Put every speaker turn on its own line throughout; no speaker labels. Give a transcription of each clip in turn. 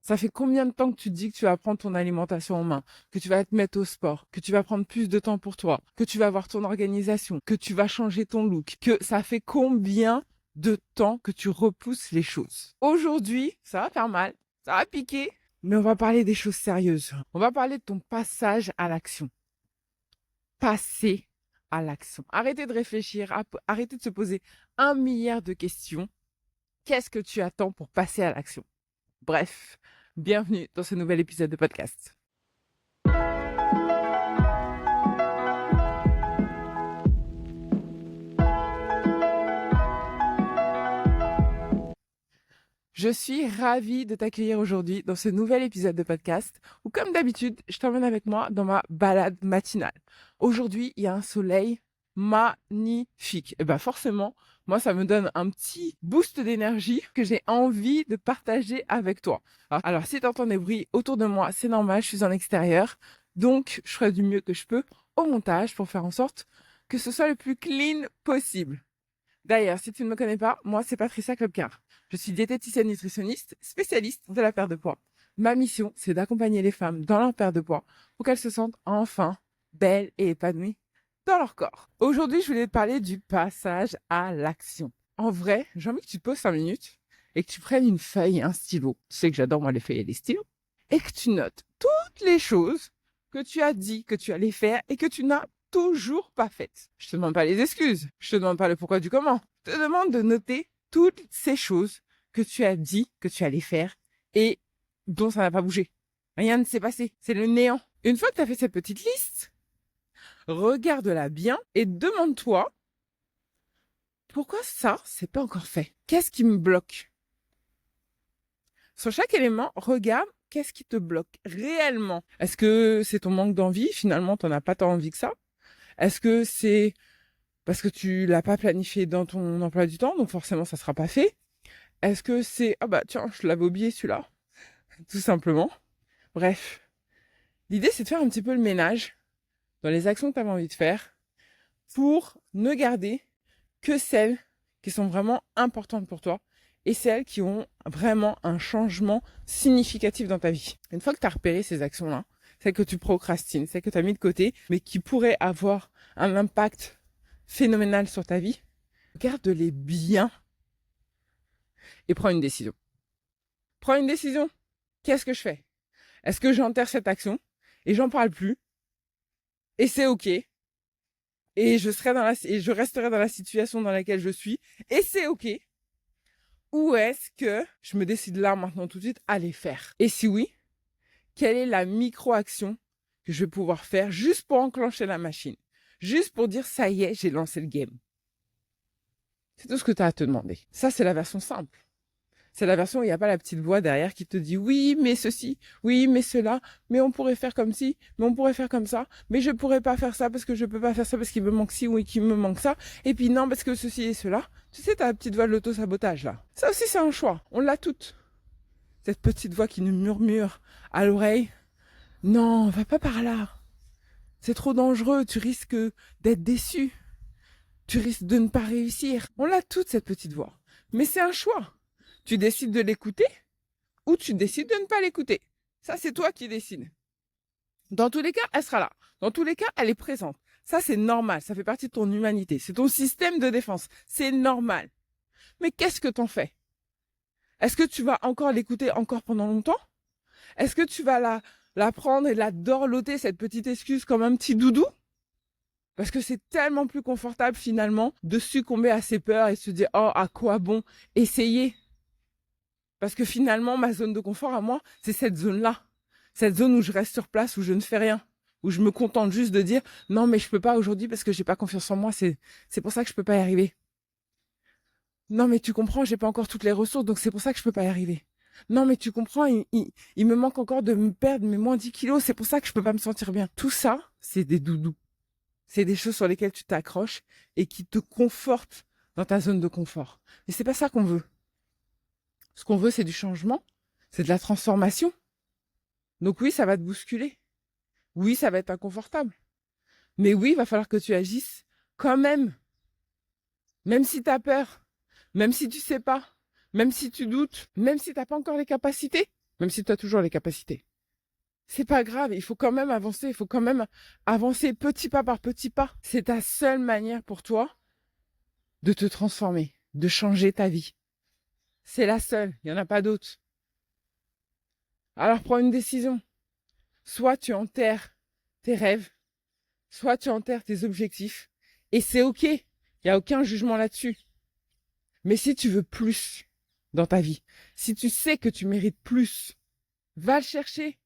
Ça fait combien de temps que tu te dis que tu vas prendre ton alimentation en main, que tu vas te mettre au sport, que tu vas prendre plus de temps pour toi, que tu vas avoir ton organisation, que tu vas changer ton look, que ça fait combien de temps que tu repousses les choses? Aujourd'hui, ça va faire mal, ça va piquer, mais on va parler des choses sérieuses. On va parler de ton passage à l'action. Passer à l'action. Arrêtez de réfléchir, arrêtez de se poser 1 milliard de questions. Qu'est-ce que tu attends pour passer à l'action? Bref, bienvenue dans ce nouvel épisode de podcast. Je suis ravie de t'accueillir aujourd'hui dans ce nouvel épisode de podcast où, comme d'habitude, je t'emmène avec moi dans ma balade matinale. Aujourd'hui, il y a un soleil magnifique. Et bien forcément, moi, ça me donne un petit boost d'énergie que j'ai envie de partager avec toi. Alors si tu entends des bruits autour de moi, c'est normal, je suis en extérieur. Donc, je ferai du mieux que je peux au montage pour faire en sorte que ce soit le plus clean possible. D'ailleurs, si tu ne me connais pas, moi, c'est Patricia Klopkar. Je suis diététicienne nutritionniste, spécialiste de la perte de poids. Ma mission, c'est d'accompagner les femmes dans leur perte de poids pour qu'elles se sentent enfin belles et épanouies dans leur corps. Aujourd'hui, je voulais te parler du passage à l'action. En vrai, j'ai envie que tu te poses 5 minutes et que tu prennes une feuille et un stylo. Tu sais que j'adore, moi, les feuilles et les stylos. Et que tu notes toutes les choses que tu as dit que tu allais faire et que tu n'as toujours pas faites. Je te demande pas les excuses. Je te demande pas le pourquoi du comment. Je te demande de noter toutes ces choses que tu as dit que tu allais faire et dont ça n'a pas bougé. Rien ne s'est passé. C'est le néant. Une fois que tu as fait cette petite liste, regarde-la bien et demande-toi pourquoi ça, c'est pas encore fait. Qu'est-ce qui me bloque? Sur chaque élément, regarde qu'est-ce qui te bloque réellement. Est-ce que c'est ton manque d'envie? Finalement, t'en as pas tant envie que ça. Est-ce que c'est parce que tu l'as pas planifié dans ton emploi du temps, donc forcément ça sera pas fait? Est-ce que c'est ah bah tiens, je l'avais oublié celui-là, tout simplement. Bref, l'idée c'est de faire un petit peu le ménage dans les actions que tu avais envie de faire pour ne garder que celles qui sont vraiment importantes pour toi et celles qui ont vraiment un changement significatif dans ta vie. Une fois que tu as repéré ces actions-là, celles que tu procrastines, celles que tu as mis de côté, mais qui pourraient avoir un impact phénoménal sur ta vie, garde-les bien et prends une décision. Prends une décision. Qu'est-ce que je fais? Est-ce que j'enterre cette action et j'en parle plus et c'est ok et je resterai dans la situation dans laquelle je suis et c'est ok? Ou est-ce que je me décide là maintenant tout de suite à les faire? Et si oui, quelle est la micro-action que je vais pouvoir faire juste pour enclencher la machine? Juste pour dire ça y est, j'ai lancé le game. C'est tout ce que tu as à te demander. Ça, c'est la version simple. C'est la version où il n'y a pas la petite voix derrière qui te dit oui, mais ceci, oui, mais cela, mais on pourrait faire comme ci, mais on pourrait faire comme ça, mais je pourrais pas faire ça parce que je peux pas faire ça parce qu'il me manque ci ou qu'il me manque ça, et puis non parce que ceci et cela. Tu sais, ta petite voix de l'auto-sabotage là. Ça aussi, c'est un choix. On l'a toute. Cette petite voix qui nous murmure à l'oreille. Non, va pas par là. C'est trop dangereux, tu risques d'être déçu. Tu risques de ne pas réussir. On l'a toute cette petite voix. Mais c'est un choix. Tu décides de l'écouter ou tu décides de ne pas l'écouter. Ça, c'est toi qui décides. Dans tous les cas, elle sera là. Dans tous les cas, elle est présente. Ça, c'est normal. Ça fait partie de ton humanité. C'est ton système de défense. C'est normal. Mais qu'est-ce que t'en fais? Est-ce que tu vas encore l'écouter encore pendant longtemps? Est-ce que tu vas la prendre et la dorloter, cette petite excuse, comme un petit doudou? Parce que c'est tellement plus confortable finalement de succomber à ses peurs et se dire « Oh, à quoi bon essayer ?» Parce que finalement, ma zone de confort à moi, c'est cette zone-là. Cette zone où je reste sur place, où je ne fais rien. Où je me contente juste de dire « Non, mais je peux pas aujourd'hui parce que j'ai pas confiance en moi. C'est pour ça que je peux pas y arriver. » Non, mais tu comprends, j'ai pas encore toutes les ressources, donc c'est pour ça que je peux pas y arriver. Non, mais tu comprends, il me manque encore de me perdre mes moins 10 kilos, c'est pour ça que je peux pas me sentir bien. Tout ça, c'est des doudous. C'est des choses sur lesquelles tu t'accroches et qui te confortent dans ta zone de confort. Mais c'est pas ça qu'on veut. Ce qu'on veut, c'est du changement, c'est de la transformation. Donc oui, ça va te bousculer. Oui, ça va être inconfortable. Mais oui, il va falloir que tu agisses quand même. Même si tu as peur, même si tu sais pas, même si tu doutes, même si tu n'as pas encore les capacités. même si tu as toujours les capacités. C'est pas grave, il faut quand même avancer, il faut quand même avancer petit pas par petit pas. C'est ta seule manière pour toi de te transformer, de changer ta vie. C'est la seule, il n'y en a pas d'autre. Alors prends une décision. Soit tu enterres tes rêves, soit tu enterres tes objectifs. Et c'est OK, il n'y a aucun jugement là-dessus. Mais si tu veux plus dans ta vie, si tu sais que tu mérites plus, va le chercher.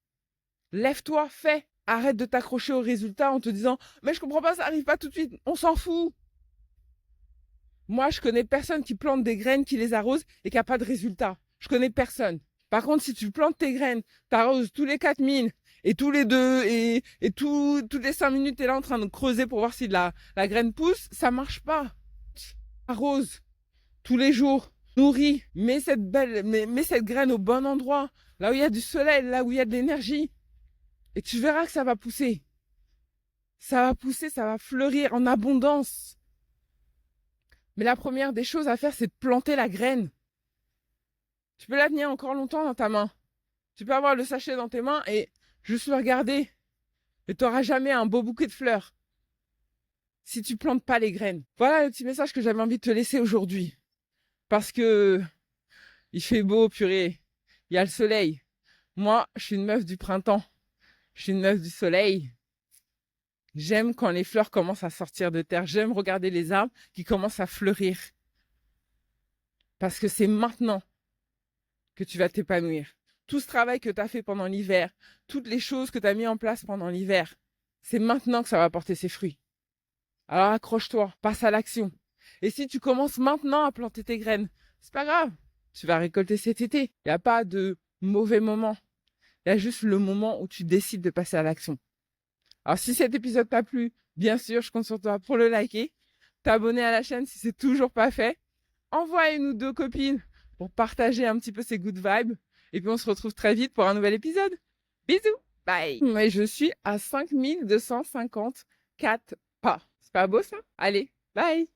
Lève-toi, fais. Arrête de t'accrocher aux résultats en te disant « Mais je comprends pas, ça arrive pas tout de suite. » On s'en fout. Moi, je connais personne qui plante des graines, qui les arrose et qui n'a pas de résultat. Je connais personne. Par contre, si tu plantes tes graines, tu arroses tous les 4 000 et tous les 2 et toutes les 5 minutes, tu es là en train de creuser pour voir si la graine pousse, ça marche pas. Arrose tous les jours, nourris, mets cette graine au bon endroit, là où il y a du soleil, là où il y a de l'énergie. Et tu verras que ça va pousser. Ça va pousser, ça va fleurir en abondance. Mais la première des choses à faire, c'est de planter la graine. Tu peux la tenir encore longtemps dans ta main. Tu peux avoir le sachet dans tes mains et juste le regarder. Et tu n'auras jamais un beau bouquet de fleurs si tu plantes pas les graines. Voilà le petit message que j'avais envie de te laisser aujourd'hui. Parce que il fait beau, purée. Il y a le soleil. Moi, je suis une meuf du printemps. Je suis une meuf du soleil. J'aime quand les fleurs commencent à sortir de terre. J'aime regarder les arbres qui commencent à fleurir. Parce que c'est maintenant que tu vas t'épanouir. Tout ce travail que tu as fait pendant l'hiver, toutes les choses que tu as mis en place pendant l'hiver, c'est maintenant que ça va porter ses fruits. Alors accroche-toi, passe à l'action. Et si tu commences maintenant à planter tes graines, c'est pas grave, tu vas récolter cet été. Il n'y a pas de mauvais moment. Il y a juste le moment où tu décides de passer à l'action. Alors si cet épisode t'a plu, bien sûr, je compte sur toi pour le liker, t'abonner à la chaîne si c'est toujours pas fait, envoie une ou deux copines pour partager un petit peu ces good vibes. Et puis on se retrouve très vite pour un nouvel épisode. Bisous, bye. Et je suis à 5254 pas. C'est pas beau ça? Allez, bye.